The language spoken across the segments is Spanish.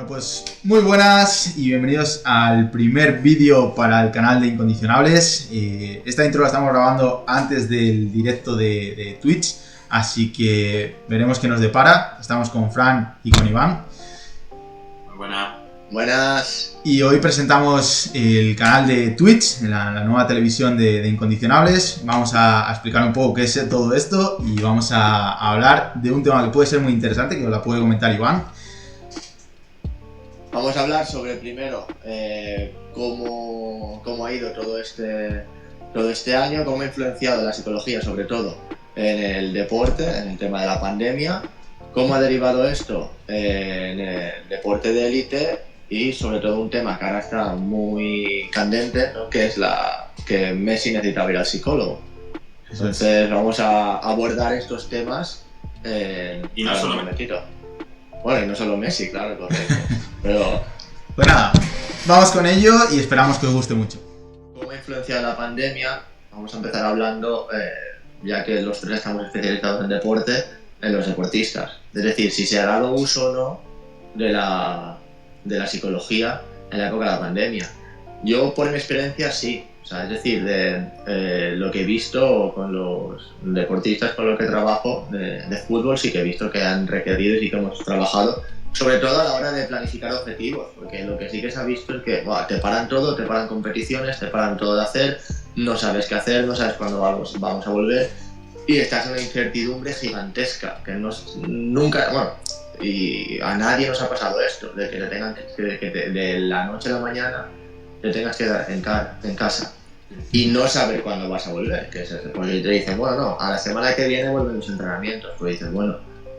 Pues muy buenas y bienvenidos al primer vídeo para el canal de Incondicionables. Esta intro la estamos grabando antes del directo de Twitch, así que veremos qué nos depara. Estamos con Fran y con Iván. Muy buenas. Buenas. Y hoy presentamos el canal de Twitch, la nueva televisión de Incondicionables. Vamos a explicar un poco qué es todo esto y vamos a hablar de un tema que puede ser muy interesante, que os la puede comentar Iván. Vamos a hablar sobre primero cómo ha ido todo este año, cómo ha influenciado la psicología sobre todo en el deporte, en el tema de la pandemia, cómo ha derivado esto en el deporte de élite y sobre todo un tema que ahora está muy candente, ¿no? Que es que Messi necesitaba ir al psicólogo. Entonces vamos a abordar estos temas y no solo Bueno, y no solo Messi, claro, correcto. Pero pues nada, vamos con ello y esperamos que os guste mucho. ¿Cómo ha influenciado la pandemia? Vamos a empezar hablando, ya que los tres estamos especializados en deporte, en los deportistas. Es decir, si se ha dado uso o no de la psicología en la época de la pandemia. Yo, por mi experiencia, sí. O sea, es decir, de lo que he visto con los deportistas con los que trabajo de fútbol, sí que he visto que han requerido y sí que hemos trabajado, sobre todo a la hora de planificar objetivos, porque lo que sí que se ha visto es que te paran todo, te paran competiciones, te paran todo de hacer, no sabes qué hacer, no sabes cuándo vamos a volver y estás en una incertidumbre gigantesca, que y a nadie nos ha pasado esto, de que te tengan de la noche a la mañana te tengas que quedar en casa y no saber cuándo vas a volver, porque te dicen, bueno, no, a la semana que viene vuelven los entrenamientos, pues dices, bueno,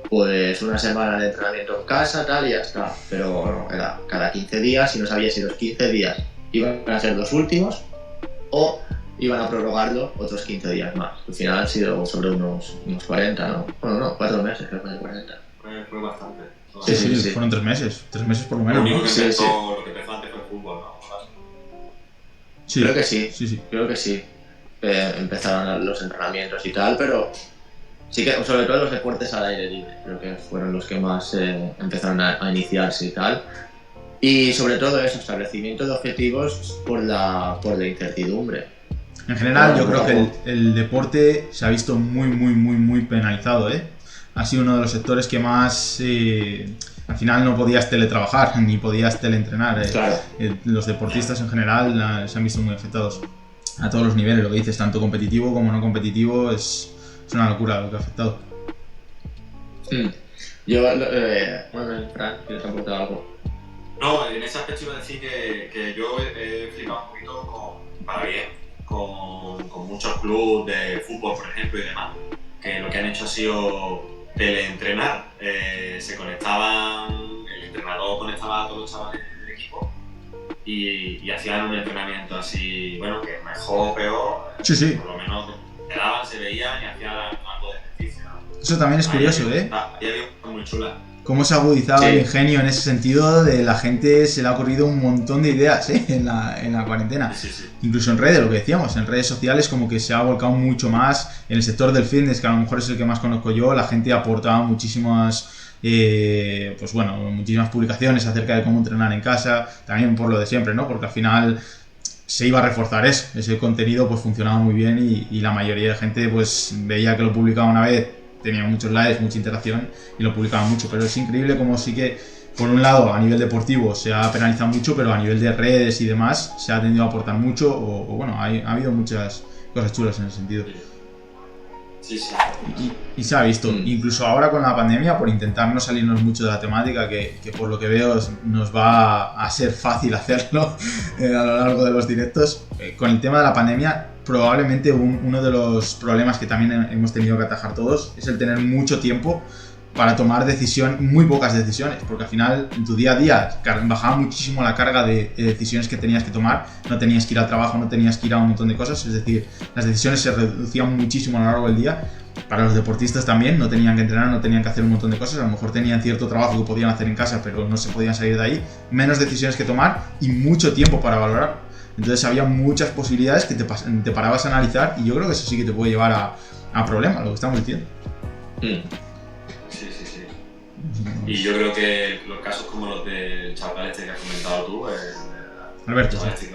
pues una semana de entrenamiento en casa, tal, y ya está, pero no, era cada 15 días y no sabías si los 15 días iban a ser los últimos o iban a prorrogarlo otros 15 días más. Al final han sido sobre unos 40, ¿no? Bueno, no, 4 meses, creo que de 40. Fue bastante. Sí, fueron 3 meses por lo menos. Lo único que Sí, empezó, sí. lo que empezó antes fue el fútbol, ¿no? Sí, Creo que sí. Sí. Creo que sí. Empezaron los entrenamientos y tal, pero sí que sobre todo los deportes al aire libre, creo que fueron los que más empezaron a iniciarse y tal. Y sobre todo eso, establecimiento de objetivos por la incertidumbre. En general yo creo que el deporte se ha visto muy penalizado, ¿eh? Ha sido uno de los sectores que más... al final no podías teletrabajar ni podías teleentrenar. Claro. Los deportistas en general se han visto muy afectados a todos los niveles, lo que dices, tanto competitivo como no competitivo, es una locura lo que ha afectado. Yo, bueno, Fran, ¿quieres aportar algo? No, en ese aspecto iba a decir que yo he flipado un poquito para bien con muchos clubes de fútbol, por ejemplo, y demás, que lo que han hecho ha sido teleentrenar. Se conectaban, el entrenador conectaba a todos los chavales del equipo y hacían un entrenamiento así, bueno, que mejor o peor, Sí. por lo menos quedaban, se veían y hacían algo de ejercicio, ¿no? Eso también es curioso, ¿eh? Ahí había cosas muy chulas. Cómo se ha agudizado Sí. el ingenio en ese sentido, de la gente se le ha ocurrido un montón de ideas, ¿eh? en la cuarentena. Sí. Incluso en redes, lo que decíamos, en redes sociales como que se ha volcado mucho más en el sector del fitness, que a lo mejor es el que más conozco yo. La gente aportaba muchísimas muchísimas publicaciones acerca de cómo entrenar en casa, también por lo de siempre, ¿no? Porque al final se iba a reforzar ese contenido, pues funcionaba muy bien y la mayoría de gente pues veía que lo publicaba una vez, tenía muchos likes, mucha interacción y lo publicaba mucho. Pero es increíble como sí que, por un lado, a nivel deportivo se ha penalizado mucho, pero a nivel de redes y demás se ha tendido a aportar mucho ha habido muchas cosas chulas en ese sentido. Sí. Y se ha visto, incluso ahora con la pandemia, por intentar no salirnos mucho de la temática, que por lo que veo nos va a ser fácil hacerlo a lo largo de los directos, con el tema de la pandemia, probablemente uno de los problemas que también hemos tenido que atajar todos es el tener mucho tiempo para tomar muy pocas decisiones, porque al final en tu día a día bajaba muchísimo la carga de decisiones que tenías que tomar. No tenías que ir al trabajo, no tenías que ir a un montón de cosas, es decir, las decisiones se reducían muchísimo a lo largo del día. Para los deportistas también, no tenían que entrenar, no tenían que hacer un montón de cosas, a lo mejor tenían cierto trabajo que podían hacer en casa, pero no se podían salir de ahí, menos decisiones que tomar y mucho tiempo para valorar. Entonces había muchas posibilidades que te parabas a analizar, y yo creo que eso sí que te puede llevar a problemas, lo que estamos diciendo. Sí. Y yo creo que los casos como los del chaval este que has comentado tú, Alberto, chaval sí.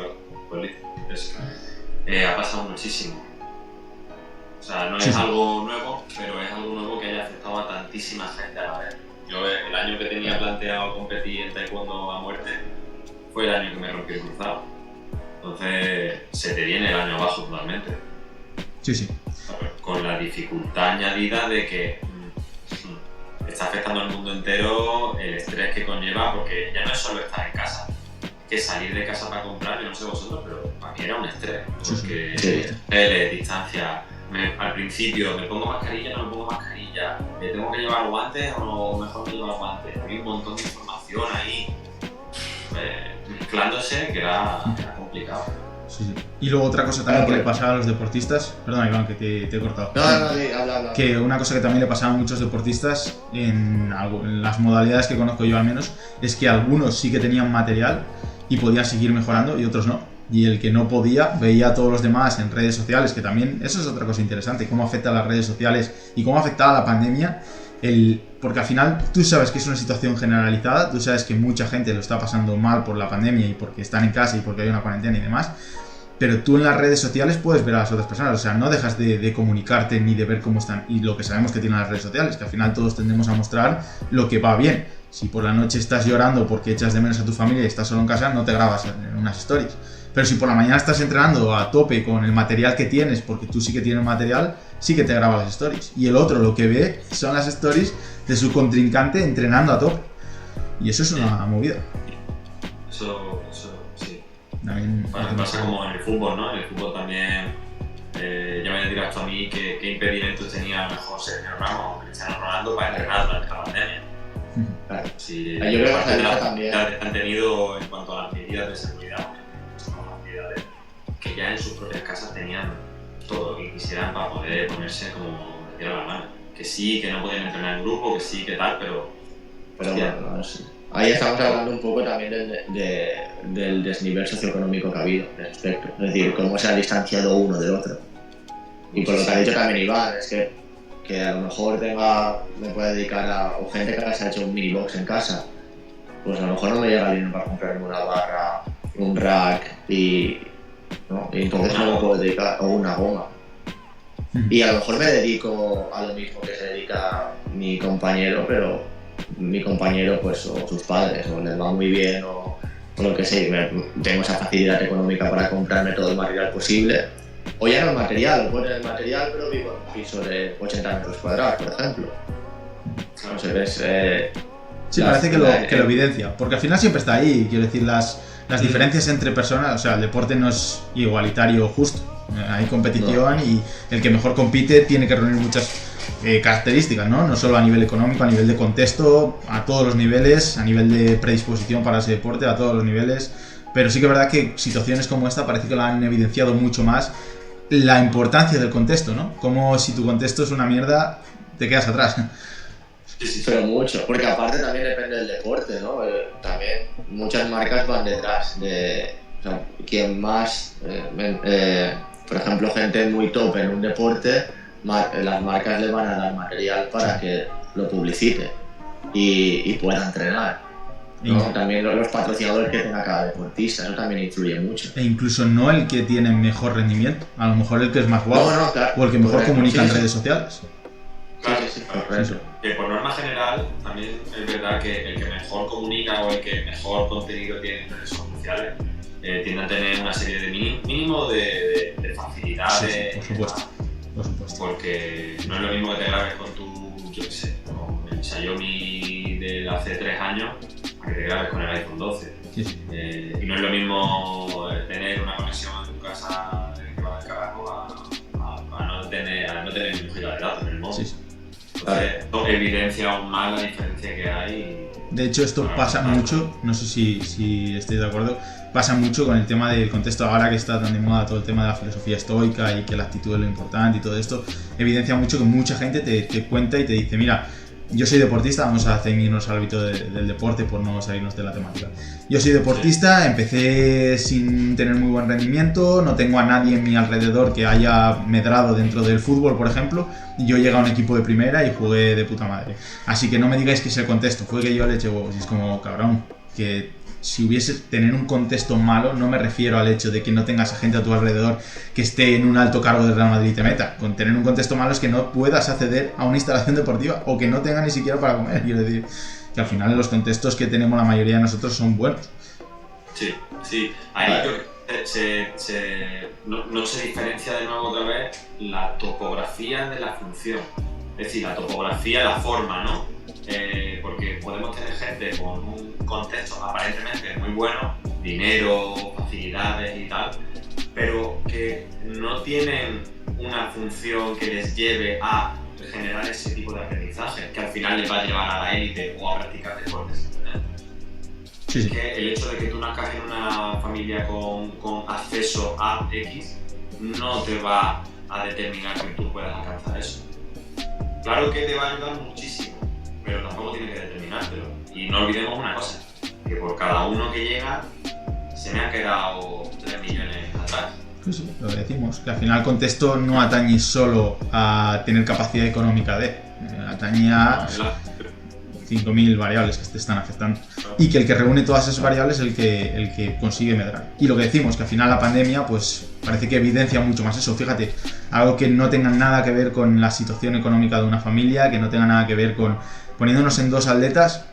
este ha pasado muchísimo. O sea, no es Sí, sí. algo nuevo, pero es algo nuevo que haya afectado a tantísima gente a la vez. Yo el año que tenía planteado competir en taekwondo a muerte fue el año que me rompí el cruzado. Entonces se te viene el año abajo totalmente. Sí, sí. Con la dificultad añadida de que está afectando al mundo entero el estrés que conlleva, porque ya no es solo estar en casa, es que salir de casa para comprar, yo no sé vosotros, pero para mí era un estrés, porque distancia, al principio me pongo mascarilla, no me pongo mascarilla, tengo que llevar guantes o mejor no llevar guantes, había un montón de información ahí mezclándose que era complicado. Sí, sí. Y luego otra cosa también que le pasaba a los deportistas, perdón Iván que te he cortado. No, habla. Que una cosa que también le pasaba a muchos deportistas en las modalidades que conozco yo al menos, es que algunos sí que tenían material y podían seguir mejorando y otros no. Y el que no podía veía a todos los demás en redes sociales, que también eso es otra cosa interesante, cómo afecta a las redes sociales y cómo afectaba la pandemia. Porque al final tú sabes que es una situación generalizada, tú sabes que mucha gente lo está pasando mal por la pandemia y porque están en casa y porque hay una cuarentena y demás, pero tú en las redes sociales puedes ver a las otras personas, o sea, no dejas de comunicarte ni de ver cómo están, y lo que sabemos que tienen las redes sociales, que al final todos tendemos a mostrar lo que va bien. Si por la noche estás llorando porque echas de menos a tu familia y estás solo en casa, no te grabas en unas stories. Pero si por la mañana estás entrenando a tope con el material que tienes, porque tú sí que tienes material, sí que te grabas las stories. Y el otro lo que ve son las stories de su contrincante entrenando a tope. Y eso es una movida. Eso sí. También pasa como en el fútbol, ¿no? En el fútbol también ya me dirás tú a mí qué impedimentos tenía a lo mejor Sergio Ramos o Cristiano Ronaldo para entrenar durante la pandemia. Claro. Sí, Yo creo que también han tenido en cuanto a las medidas de seguridad, que ya en sus propias casas tenían todo lo que quisieran para poder ponerse como metiera la mano. Que sí, que no podían entrenar en grupo, que sí, que tal, pero bueno, no sé. Ahí estamos hablando un poco también del desnivel socioeconómico que ha habido en ese aspecto. Es decir, cómo se ha distanciado uno del otro. Y por lo que ha dicho también Iván, es que a lo mejor me puede dedicar o gente que se ha hecho un mini box en casa, pues a lo mejor no me llega dinero para comprarme una barra, un rack y entonces no me puedo dedicar, o una goma. Y a lo mejor me dedico a lo mismo que se dedica mi compañero, pero mi compañero pues o sus padres o les va muy bien o lo que sea, tengo esa facilidad económica para comprarme todo el material posible, o ya no el material, poner el material, pero vivo en un piso de 80 metros cuadrados, por ejemplo. No sé, ves. Sí, parece que lo evidencia, porque al final siempre está ahí, quiero decir, las diferencias entre personas, o sea, el deporte no es igualitario justo, hay competición y el que mejor compite tiene que reunir muchas características, ¿no? No solo a nivel económico, a nivel de contexto, a todos los niveles, a nivel de predisposición para ese deporte, a todos los niveles, pero sí que es verdad que situaciones como esta parece que lo han evidenciado mucho más la importancia del contexto, ¿no? Como si tu contexto es una mierda, te quedas atrás. Pero mucho, porque aparte también depende del deporte, ¿no? También muchas marcas van detrás de, o sea, quien más, por ejemplo, gente muy top en un deporte, las marcas le van a dar material para que lo publicite y pueda entrenar, ¿no? También los patrocinadores que tenga cada deportista, eso también influye mucho. E incluso no el que tiene mejor rendimiento, a lo mejor el que es más guapo, claro, o el que mejor comunica en redes sociales. Claro, sí. Que por norma general también es verdad que el que mejor comunica o el que mejor contenido tiene en redes sociales tiende a tener una serie de mínimo de facilidades. Por supuesto. Porque no es lo mismo que te grabes con yo qué sé, con el Xiaomi de hace 3 años a que te grabes con el iPhone 12. Y no es lo mismo tener una conexión en tu casa que va del carajo a no tener un giga de datos en el móvil. Entonces, esto evidencia aún más la diferencia que hay. De hecho, esto pasa mucho, no sé si estáis de acuerdo, pasa mucho con el tema del contexto ahora que está tan de moda todo el tema de la filosofía estoica y que la actitud es lo importante y todo esto, evidencia mucho que mucha gente te cuenta y te dice, mira, yo soy deportista, vamos a ceñirnos al ámbito del deporte por no salirnos de la temática. Yo soy deportista, empecé sin tener muy buen rendimiento, no tengo a nadie en mi alrededor que haya medrado dentro del fútbol, por ejemplo, y yo llegué a un equipo de primera y jugué de puta madre. Así que no me digáis que es el contexto, fue que yo le eché huevos, y es como, cabrón, que si hubiese tener un contexto malo, no me refiero al hecho de que no tengas a gente a tu alrededor que esté en un alto cargo del Real Madrid y te meta. Con tener un contexto malo es que no puedas acceder a una instalación deportiva o que no tenga ni siquiera para comer. Quiero decir que al final los contextos que tenemos la mayoría de nosotros son buenos. Sí, sí. Ahí no se diferencia de nuevo otra vez la topografía de la función. Es decir, la topografía, la forma, ¿no? Porque podemos tener gente con un contexto aparentemente muy bueno, dinero, facilidades y tal, pero que no tienen una función que les lleve a generar ese tipo de aprendizaje, que al final les va a llevar a la élite o a practicar deportes. Sí. Es que el hecho de que tú nazcas en una familia con acceso a X no te va a determinar que tú puedas alcanzar eso. Claro que te va a ayudar muchísimo, pero tampoco tiene que determinártelo. Y no olvidemos una cosa, que por cada uno que llega se me han quedado 3 millones atrás. Sí, lo que decimos, que al final el contexto no atañe solo a tener capacidad económica atañe a 5.000 variables que te están afectando. Y que el que reúne todas esas variables es el que consigue medrar. Y lo que decimos, que al final la pandemia pues parece que evidencia mucho más eso. Fíjate, algo que no tenga nada que ver con la situación económica de una familia, que no tenga nada que ver con poniéndonos en dos atletas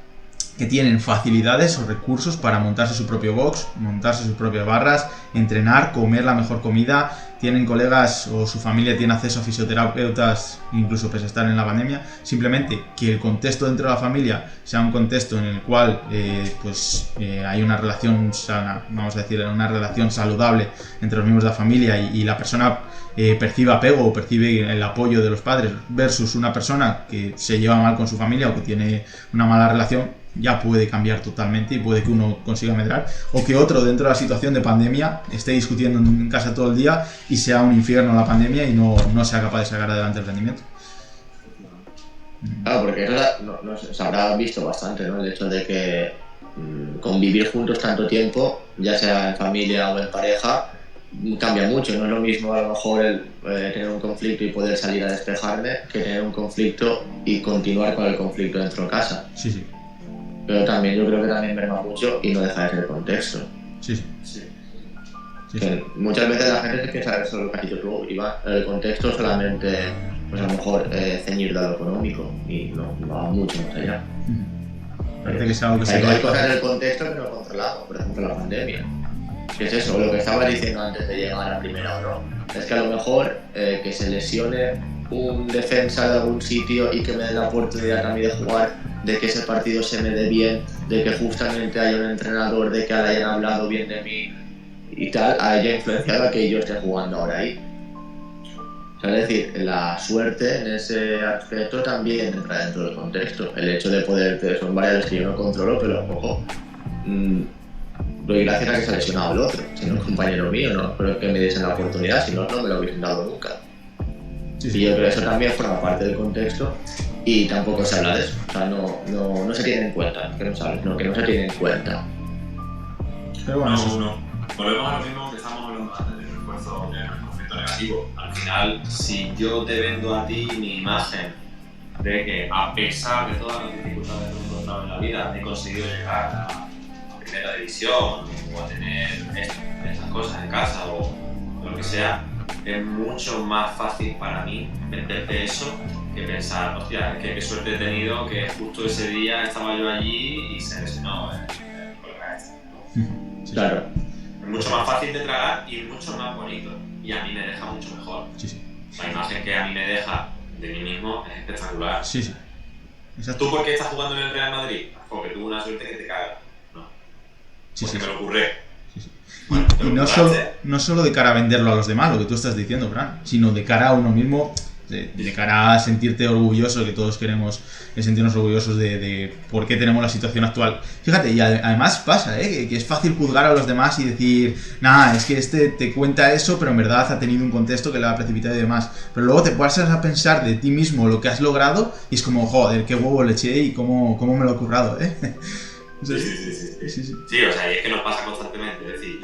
que tienen facilidades o recursos para montarse su propio box, montarse sus propias barras, entrenar, comer la mejor comida, tienen colegas o su familia tiene acceso a fisioterapeutas, incluso pese a estar en la pandemia. Simplemente que el contexto dentro de la familia sea un contexto en el cual hay una relación sana, vamos a decir, una relación saludable entre los miembros de la familia y la persona percibe apego o percibe el apoyo de los padres versus una persona que se lleva mal con su familia o que tiene una mala relación, ya puede cambiar totalmente y puede que uno consiga medrar o que otro dentro de la situación de pandemia esté discutiendo en casa todo el día y sea un infierno la pandemia y no sea capaz de sacar adelante el rendimiento. Claro, porque eso se habrá visto bastante, ¿no? El hecho de que convivir juntos tanto tiempo, ya sea en familia o en pareja, cambia mucho. No es lo mismo a lo mejor tener un conflicto y poder salir a despejarme que tener un conflicto y continuar con el conflicto dentro de casa. Sí. Pero también yo creo que también merma mucho y no deja de ser el contexto. Sí. Que muchas veces la gente se piensa eso, lo que has dicho tú, Iván, el contexto solamente, pues a lo mejor ceñir de lo económico y no va mucho más allá. Parece que es algo que hay cosas en el contexto que no controlamos, por ejemplo la pandemia. ¿Qué es eso? Lo que estaba diciendo antes de llegar a primera o no. Es que a lo mejor que se lesione un defensa de algún sitio y que me dé la oportunidad a mí de jugar, de que ese partido se me dé bien, de que justamente haya un entrenador, de que hayan hablado bien de mí y tal, haya influenciado a que yo esté jugando ahora ahí. O sea, es decir, la suerte en ese aspecto también entra dentro del contexto. El hecho de poder, son variables que yo no controlo, pero ojo, doy gracias a que se ha lesionado el otro. Si no es compañero mío, no creo que me diesen la oportunidad, si no, no me lo hubiesen dado nunca. Sí, yo creo que eso también forma parte del contexto y tampoco se habla de eso. O sea, no se tiene en cuenta, que no sabes, que no se tiene en cuenta. Pero bueno, volvemos a lo mismo que estábamos hablando antes del refuerzo del conflicto negativo. Al final, si yo te vendo a ti mi imagen de que a pesar de todas las dificultades que he encontrado en la vida, he conseguido llegar a primera división o a tener estas cosas en casa o lo que sea, es mucho más fácil para mí venderte eso que pensar, hostia, es que qué suerte he tenido que justo ese día estaba yo allí y se lesionó el colega este. Claro. Es mucho más fácil de tragar y mucho más bonito. Y a mí me deja mucho mejor. Sí. La imagen que a mí me deja de mí mismo es espectacular. Sí. Exacto. ¿Tú por qué estás jugando en el Real Madrid? Porque tuve una suerte que te caga. No. Porque me lo ocurre. Bueno, y no solo de cara a venderlo a los demás, lo que tú estás diciendo, Fran, sino de cara a uno mismo, de cara a sentirte orgulloso, que todos queremos sentirnos orgullosos de por qué tenemos la situación actual. Fíjate, y además pasa, que es fácil juzgar a los demás y decir, nada, es que este te cuenta eso, pero en verdad ha tenido un contexto que le ha precipitado y demás. Pero luego te pasas a pensar de ti mismo lo que has logrado y es como, joder, qué huevo le eché y cómo me lo he currado, Sí. Sí, o sea, y es que nos pasa constantemente. Es decir,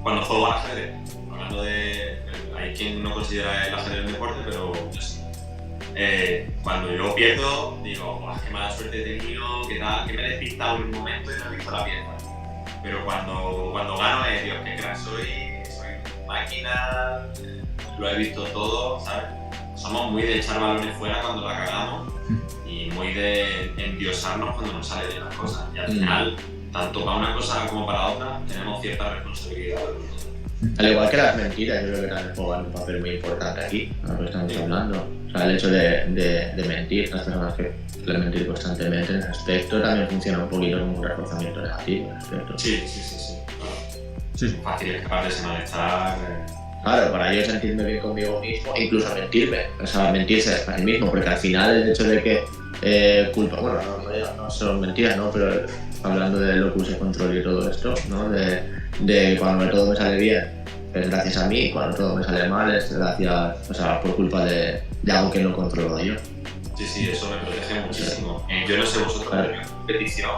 cuando juego al ajedrez, hablando de. Hay quien no considera el ajedrez un deporte, pero yo sí. Cuando yo pierdo, digo, qué mala suerte he tenido, qué tal, que me he despistado en un momento y no he visto la pieza. Pero cuando gano es, Dios, qué crack soy máquina, lo he visto todo, ¿sabes? Somos muy de echar balones fuera cuando la cagamos y muy de endiosarnos cuando nos salen bien las cosas. Y al final, tanto para una cosa como para otra, tenemos cierta responsabilidad. Al igual que las mentiras, yo creo que también juegan un papel muy importante aquí, a lo que estamos hablando. O sea, el hecho de mentir, las personas que suelen mentir constantemente en ese aspecto también funciona un poquito como un reforzamiento negativo en ese aspecto. Sí. Claro. Sí. Fácil escapar de ese malestar. Claro, para yo sentirme bien conmigo mismo, e incluso mentirme, o sea, mentirse a mí mismo, porque al final el hecho de que culpa, bueno, no son mentiras, ¿no? Pero hablando de locus de control y todo esto, ¿no? De cuando todo me sale bien, es gracias a mí, y cuando todo me sale mal es gracias, o sea, por culpa de algo que no controlo yo. Sí, eso me protege muchísimo. Yo no sé vosotros, pero en competición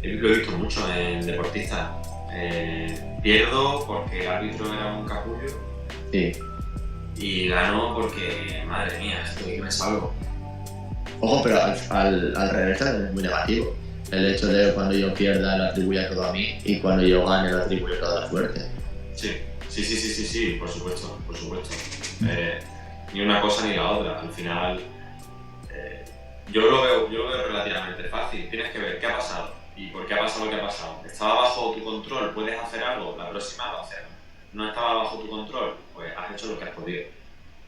lo he visto mucho en deportistas. Pierdo porque el árbitro era un capullo. Sí. Y gano porque, madre mía, estoy que me salgo. Ojo, pero al revés también es muy negativo. El hecho de cuando yo pierda lo atribuye todo a mí y cuando yo gane lo atribuye toda la suerte. Sí, por supuesto. Ni una cosa ni la otra. Al final, yo lo veo relativamente fácil. Tienes que ver qué ha pasado y por qué ha pasado lo que ha pasado. ¿Estaba bajo tu control? ¿Puedes hacer algo? La próxima lo haces. ¿No estaba bajo tu control? Pues has hecho lo que has podido.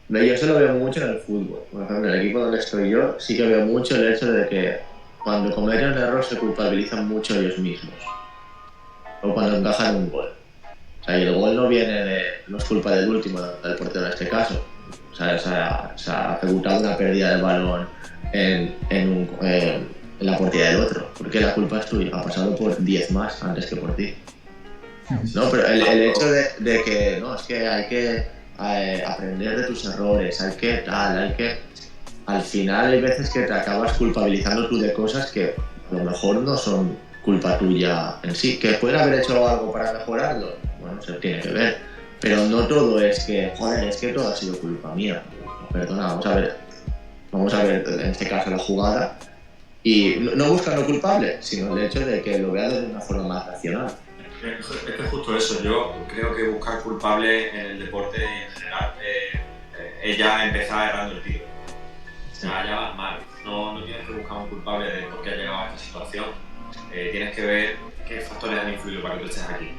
Yo eso lo veo mucho en el fútbol. Por ejemplo, en el equipo donde estoy yo, sí que veo mucho el hecho de que cuando cometen un error se culpabilizan mucho ellos mismos. O cuando encajan un gol. O sea, y el gol no es culpa del último, del portero en este caso. O sea, se ha ejecutado una pérdida de balón en la portería del otro. Porque la culpa es tuya, ha pasado por 10 más antes que por ti. No, pero el hecho de que no, es que hay que aprender de tus errores, hay que al final hay veces que te acabas culpabilizando tú de cosas que a lo mejor no son culpa tuya en sí, que pueden haber hecho algo para mejorarlo, bueno, se tiene que ver, pero no todo es que, joder, es que todo ha sido culpa mía. Perdona, vamos a ver en este caso la jugada y no buscando culpable, sino el hecho de que lo vea de una forma más racional. Es que justo eso, yo creo que buscar culpables en el deporte en general es ya empezar errando el tiro. O sea, ya vas mal. No tienes que buscar un culpable de por qué has llegado a esta situación. Tienes que ver qué factores han influido para que tú estés aquí.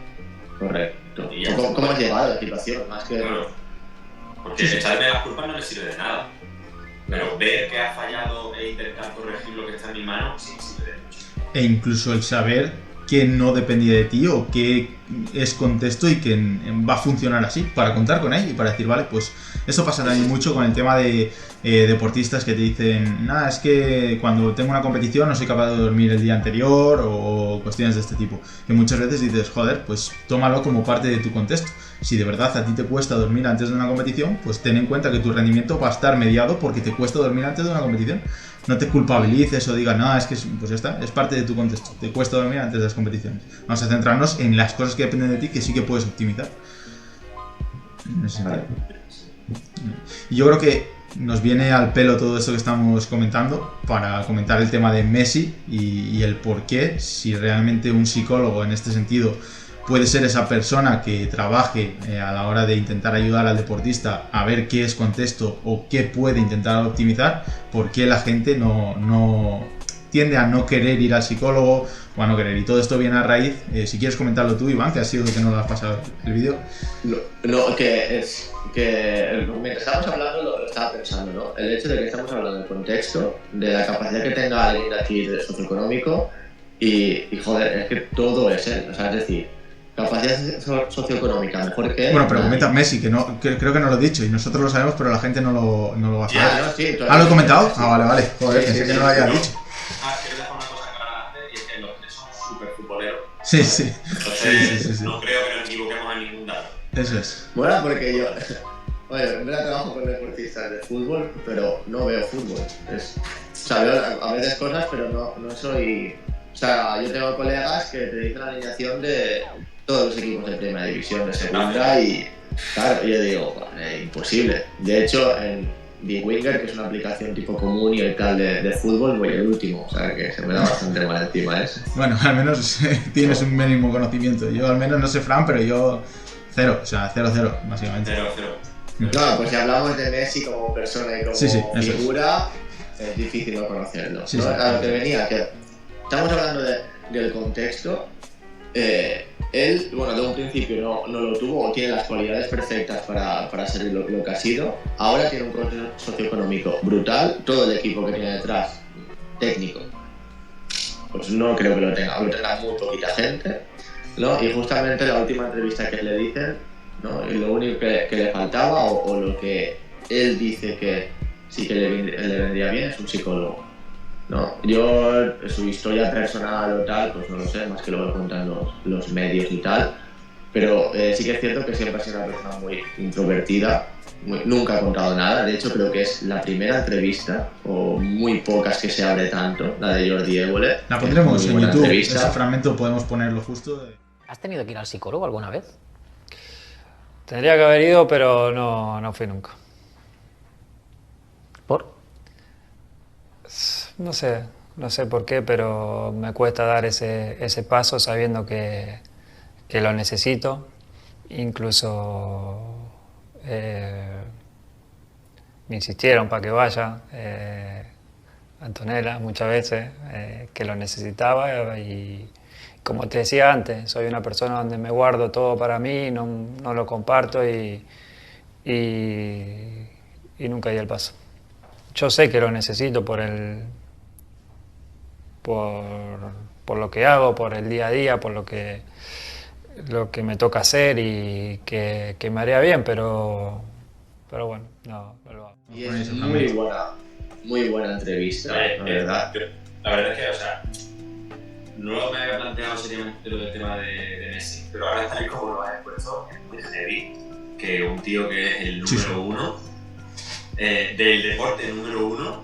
Correcto. ¿Cómo has llegado a la situación? Más que... Claro. Porque echarme las culpas no me sirve de nada. Pero ver que has fallado e intentar corregir lo que está en mi mano sí sirve de mucho. E incluso el saber que no dependía de ti o que es contexto y que va a funcionar así, para contar con él y para decir, vale, pues eso pasa también mucho con el tema de deportistas que te dicen, nada, es que cuando tengo una competición no soy capaz de dormir el día anterior o cuestiones de este tipo, que muchas veces dices, joder, pues tómalo como parte de tu contexto. Si de verdad a ti te cuesta dormir antes de una competición, pues ten en cuenta que tu rendimiento va a estar mediado porque te cuesta dormir antes de una competición. No te culpabilices o digas, no, es que pues ya está, es parte de tu contexto. Te cuesta dormir antes de las competiciones. Vamos a centrarnos en las cosas que dependen de ti que sí que puedes optimizar. Y yo creo que nos viene al pelo todo esto que estamos comentando para comentar el tema de Messi y el por qué, si realmente un psicólogo en este sentido puede ser esa persona que trabaje a la hora de intentar ayudar al deportista a ver qué es contexto o qué puede intentar optimizar, por qué la gente no tiende a no querer ir al psicólogo o a no querer. Y todo esto viene a raíz, si quieres comentarlo tú, Iván, que ha sido el que nos lo has pasado el vídeo. No, que mientras estábamos hablando lo estaba pensando, ¿no? El hecho de que estamos hablando del contexto, de la capacidad que tenga alguien de aquí de socioeconómico y joder, es que todo es él, o sea, es decir, capacidad socioeconómica mejor que él. Bueno, pero comenta Messi, que creo que no lo he dicho y nosotros lo sabemos, pero la gente no lo va a saber. No, sí, ¿Lo he comentado? Vale. Joder, pensé que no lo había dicho. Quiero dejar una cosa clara antes y es que los tres son súper futboleros. Sí. Entonces, no creo que nos equivoquemos en ningún dato. Eso es. Bueno, porque yo... Oye, en verdad trabajo con deportistas de fútbol, pero no veo fútbol. O sea, veo a veces cosas, pero no soy... O sea, yo tengo colegas que te dicen la alineación de todos los equipos de primera división, de segunda, y claro, yo digo, imposible. De hecho, Big Winger, que es una aplicación tipo común y tal de fútbol, voy el último, o sea que se me da bastante mal encima ese. Bueno, al menos tienes un mínimo conocimiento. Yo al menos no sé, Fran, pero yo cero, o sea, 0-0, básicamente. 0-0. No, pues si hablamos de Messi como persona y como figura, es difícil no conocerlo. Sí, ¿no? sí. A lo que venía, que estamos hablando del contexto. Él, bueno, de un principio no lo tuvo o tiene las cualidades perfectas para ser lo que ha sido. Ahora tiene un proceso socioeconómico brutal, todo el equipo que tiene detrás, técnico, pues no creo que lo tenga muy poquita gente, ¿no? Y justamente la última entrevista que le dicen, ¿no? Y lo único que le faltaba o lo que él dice que sí que le vendría bien es un psicólogo. No, yo su historia personal o tal, pues no lo sé, más que lo cuentan los medios y tal, pero sí que es cierto que siempre ha sido una persona muy introvertida, nunca ha contado nada, de hecho creo que es la primera entrevista, o muy pocas que se abre tanto, la de Jordi Évole. La pondremos en YouTube, entrevista. ese fragmento podemos ponerlo justo. ¿Has tenido que ir al psicólogo alguna vez? Tendría que haber ido, pero no fui nunca. ¿Por? No sé por qué, pero me cuesta dar ese paso sabiendo que lo necesito. Incluso me insistieron para que vaya, Antonella, muchas veces, que lo necesitaba. Y como te decía antes, soy una persona donde me guardo todo para mí, no lo comparto y nunca di el paso. Yo sé que lo necesito por lo que hago, por el día a día, por lo que me toca hacer y que me haría bien, pero bueno, no lo hago. Y es muy buena entrevista, la verdad. La verdad es que, o sea, no me había planteado seriamente lo del tema de Messi, pero ahora tal y como lo has expuesto, es muy heavy que un tío que es el número uno, del deporte número uno,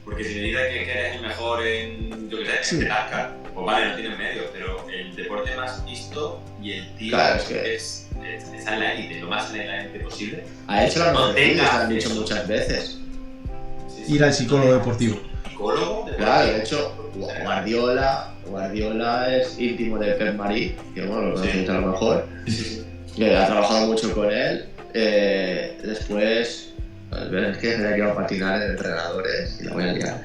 porque si me dices que eres el mejor en, yo qué sé, en NASCAR, pues vale, no tienes medio, pero el deporte más visto y el tío claro, está en la élite, lo más en la élite posible. Ha hecho la No mejor que tenga han dicho eso. muchas veces. Sí, Ir al psicólogo deportivo. Psicólogo deportivo. Claro, de hecho, Guardiola es íntimo de Pep Marí, que bueno, lo conocéis a lo mejor. Ha trabajado mucho con él. Después, es que se ha quedado a patinar en entrenadores y la voy a liar.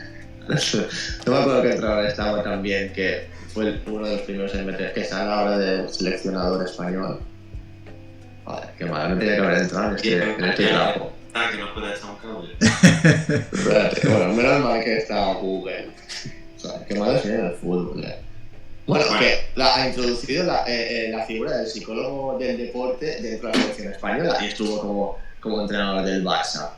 No me acuerdo qué entrenador estaba también, que fue uno de los primeros en meter, que está a la hora del seleccionador español. Joder, qué mal, no tenía que haber entrado en este trabajo. Que nos puede echar un cable. Bueno, menos mal que está Google. O sea, qué malo es en el fútbol. Bueno, que ha introducido la figura del psicólogo del deporte dentro de la selección española y estuvo como entrenador del Barça,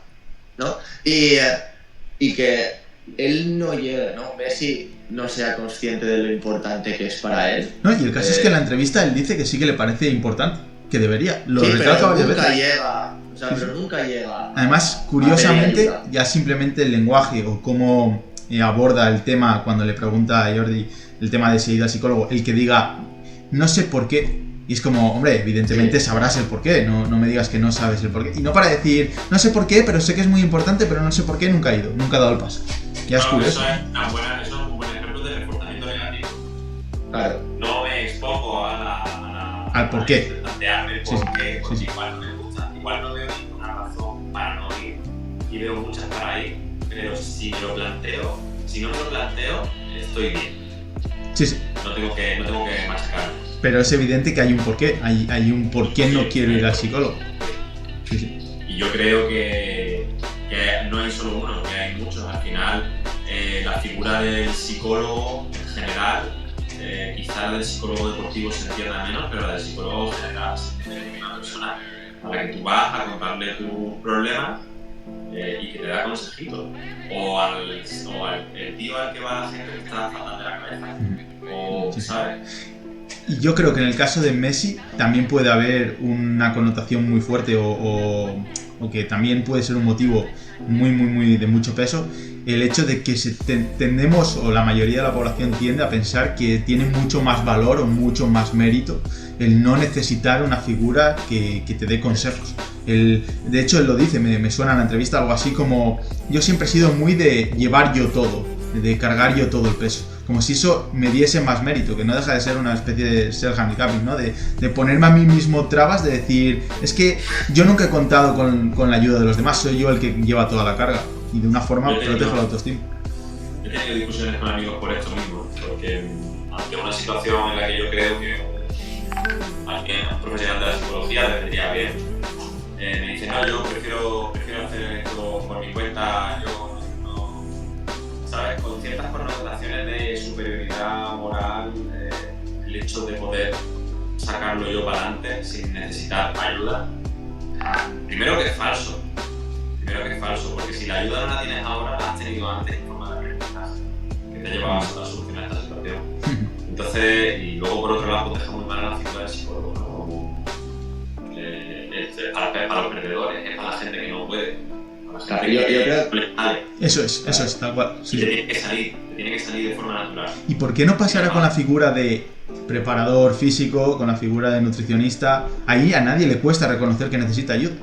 ¿no? Y que él no llega, ¿no? Messi no sea consciente de lo importante que es para él. No, y el caso es que en la entrevista él dice que sí que le parece importante, que debería. Lo sí, retrata pero varias nunca veces. llega. O sea, pero nunca llega. Además, curiosamente, ya simplemente el lenguaje o cómo aborda el tema cuando le pregunta a Jordi el tema de si ha ido al psicólogo, el que diga no sé por qué, y es como, hombre, evidentemente sabrás el por qué, no me digas que no sabes el por qué, y no para decir no sé por qué, pero sé que es muy importante, pero no sé por qué, nunca ha ido, nunca ha dado el paso. Ya es curioso. Eso es un buen ejemplo de reforzamiento negativo. Claro. No me expongo al por qué. Plantearme el por qué, porque sí. igual no me gusta, igual no veo ninguna razón para no ir, y veo muchas para ir, pero si no me lo planteo, estoy bien. Sí. No tengo que machacar. Pero es evidente que hay un porqué, hay un por qué no quiero ir al psicólogo. Sí. Y yo creo que no hay solo uno, que hay muchos. Al final, la figura del psicólogo en general, quizá la del psicólogo deportivo se entienda menos, pero la del psicólogo en general se entiende como una persona a la que tú vas a contarle tus problemas y que te da consejitos. O el tío al que va la gente que está fatal de la cabeza. O, ¿sabes? Y yo creo que en el caso de Messi también puede haber una connotación muy fuerte o que también puede ser un motivo muy de mucho peso, el hecho de que tendemos, o la mayoría de la población tiende a pensar que tiene mucho más valor o mucho más mérito el no necesitar una figura que te dé consejos. De hecho, él lo dice, me suena en la entrevista algo así como: yo siempre he sido muy de llevar yo todo, de cargar yo todo el peso. Como si eso me diese más mérito, que no deja de ser una especie de self-handicapping, ¿no? De ponerme a mí mismo trabas, de decir, es que yo nunca he contado con la ayuda de los demás, soy yo el que lleva toda la carga. Y de una forma protejo la autoestima. Yo he tenido discusiones con amigos por esto mismo, porque ante una situación en la que yo creo que alguien profesional de la psicología le vendría bien, me dice: no, yo prefiero hacer esto por mi cuenta, yo no, ¿sabes? Con ciertas connotaciones de superioridad moral, el hecho de poder sacarlo yo para adelante sin necesitar ayuda, primero que es falso, porque si la ayuda no la tienes ahora, la has tenido antes en forma de aprendizaje, que te llevaba a solucionar esta situación. Entonces, y luego por otro lado, pues deja muy mal a la figura del psicólogo, ¿no? Para los perdedores, es para la gente que no puede. Para la gente que Eso es, tal cual. Sí. Te tiene que salir de forma natural. ¿Y por qué no pasará con la figura de preparador físico, con la figura de nutricionista? Ahí a nadie le cuesta reconocer que necesita ayuda.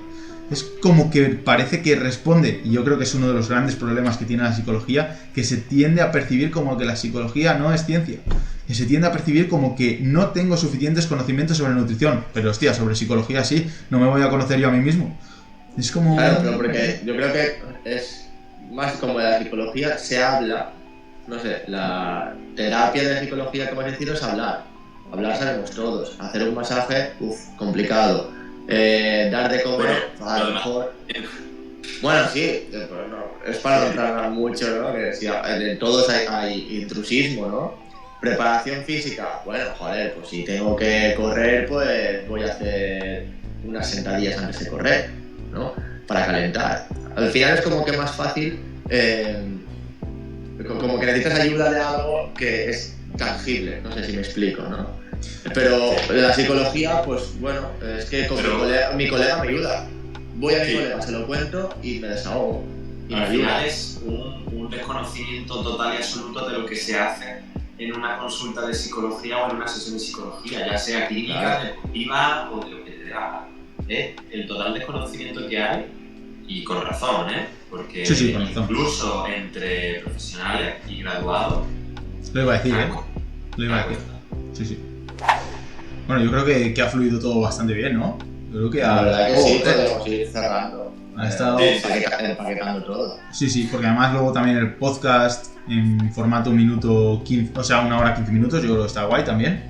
Es como que parece que responde, y yo creo que es uno de los grandes problemas que tiene la psicología, que se tiende a percibir como que la psicología no es ciencia, que se tiende a percibir como que no tengo suficientes conocimientos sobre nutrición, pero hostia, sobre psicología sí, no me voy a conocer yo a mí mismo. Es como... Claro, pero porque yo creo que es más como de la psicología se habla, no sé, la terapia de la psicología, como decir, es hablar. Hablar sabemos todos, hacer un masaje, complicado. Dar de comer, a lo mejor. Bueno, sí, pero no, es para no entrar mucho, ¿no? Que si en todos hay intrusismo, ¿no? Preparación física, bueno, joder, pues si tengo que correr, pues voy a hacer unas sentadillas antes de correr, ¿no? Para calentar. Al final es como que más fácil, como que necesitas ayuda de algo que es tangible, no sé si me explico, ¿no? Pero la psicología, pues bueno, es que con mi colega me ayuda. Voy a mi colega, se lo cuento y me desahogo. Y al final es un desconocimiento total y absoluto de lo que se hace en una consulta de psicología o en una sesión de psicología, ya sea clínica, claro, deportiva o de lo que te dé la gana. El total desconocimiento que hay, y con razón, porque sí, con razón. Incluso entre profesionales y graduados. Lo iba a decir, Lo iba a decir. Sí. Bueno, yo creo que ha fluido todo bastante bien, ¿no? Yo creo que la verdad que sí, podemos ir cerrando. Ha estado empaquetando todo. Sí, porque además luego también el podcast en formato 1 minuto 15, o sea, 1 hora 15 minutos, yo creo que está guay también.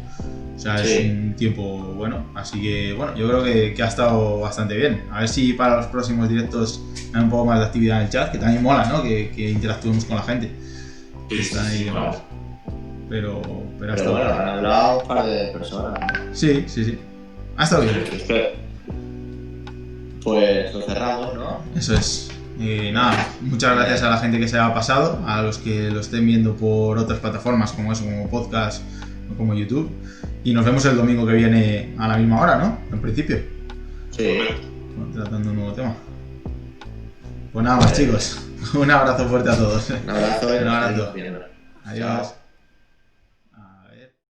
O sea, es un tiempo bueno. Así que, bueno, yo creo que ha estado bastante bien. A ver si para los próximos directos hay un poco más de actividad en el chat, que también mola, ¿no? Que interactuemos con la gente. Que están ahí demás. Pero bueno, han hablado un par de personas, ¿no? Sí. Ha estado bien. Pues lo cerramos, ¿no? Eso es. Nada, muchas gracias a la gente que se ha pasado, a los que lo estén viendo por otras plataformas como eso, como podcast o como YouTube. Y nos vemos el domingo que viene a la misma hora, ¿no? En principio. Sí. Bueno, tratando un nuevo tema. Pues nada más, chicos. Un abrazo fuerte a todos. Un abrazo. Un abrazo. Adiós.